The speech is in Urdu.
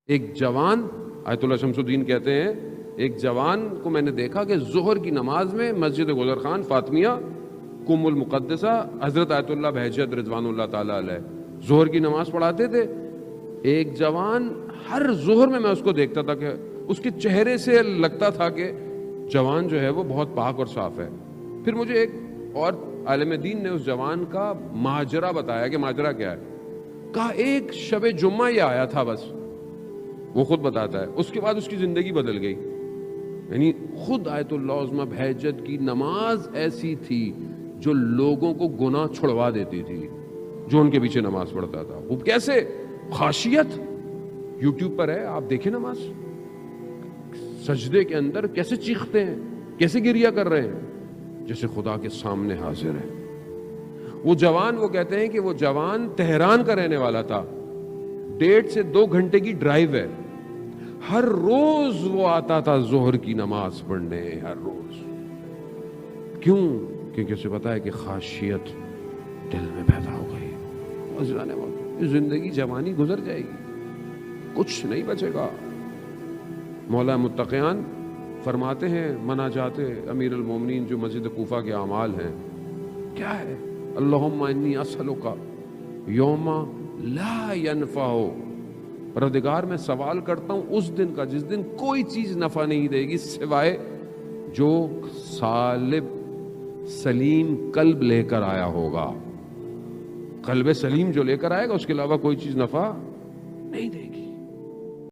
ایک جوان، آیت اللہ شمس الدین کہتے ہیں، ایک جوان کو میں نے دیکھا کہ ظہر کی نماز میں مسجد گلر خان فاطمیہ کم المقدسہ حضرت آیت اللہ بہجت رضوان اللہ تعالیٰ علیہ ظہر کی نماز پڑھاتے تھے. ایک جوان ہر ظہر میں اس کو دیکھتا تھا کہ اس کے چہرے سے لگتا تھا کہ جوان جو ہے وہ بہت پاک اور صاف ہے. پھر مجھے ایک اور عالم دین نے اس جوان کا ماجرا بتایا کہ ماجرا کیا ہے. کہا ایک شب جمعہ یہ آیا تھا بس، وہ خود بتاتا ہے، اس کے بعد اس کی زندگی بدل گئی. یعنی خود آیت اللہ عظمہ بہجت کی نماز ایسی تھی جو لوگوں کو گناہ چھڑوا دیتی تھی جو ان کے پیچھے نماز پڑھتا تھا. وہ کیسے؟ خاشیت یوٹیوب پر ہے، آپ دیکھیں نماز، سجدے کے اندر کیسے چیختے ہیں، کیسے گریہ کر رہے ہیں، جیسے خدا کے سامنے حاضر ہے. وہ جوان، وہ کہتے ہیں کہ وہ جوان تہران کا رہنے والا تھا، 1.5 سے 2 گھنٹے کی ڈرائیو ہے. ہر روز وہ آتا تھا ظہر کی نماز پڑھنے، ہر روز. کیوں؟ کیونکہ اسے پتا ہے کہ خاشیت دل میں پیدا ہو گئی. زندگی جوانی گزر جائے گی، کچھ نہیں بچے گا. مولا متقیان فرماتے ہیں مناجات امیر المومنین جو مسجد کوفہ کے اعمال ہیں، کیا ہے؟ اللہم انی اسألک یوم لا ینفع، پروردگار میں سوال کرتا ہوں اس دن کا جس دن کوئی چیز نفع نہیں دے گی سوائے جو سالب سلیم قلب لے کر آیا ہوگا. قلب سلیم جو لے کر آئے گا اس کے علاوہ کوئی چیز نفع نہیں دے گی.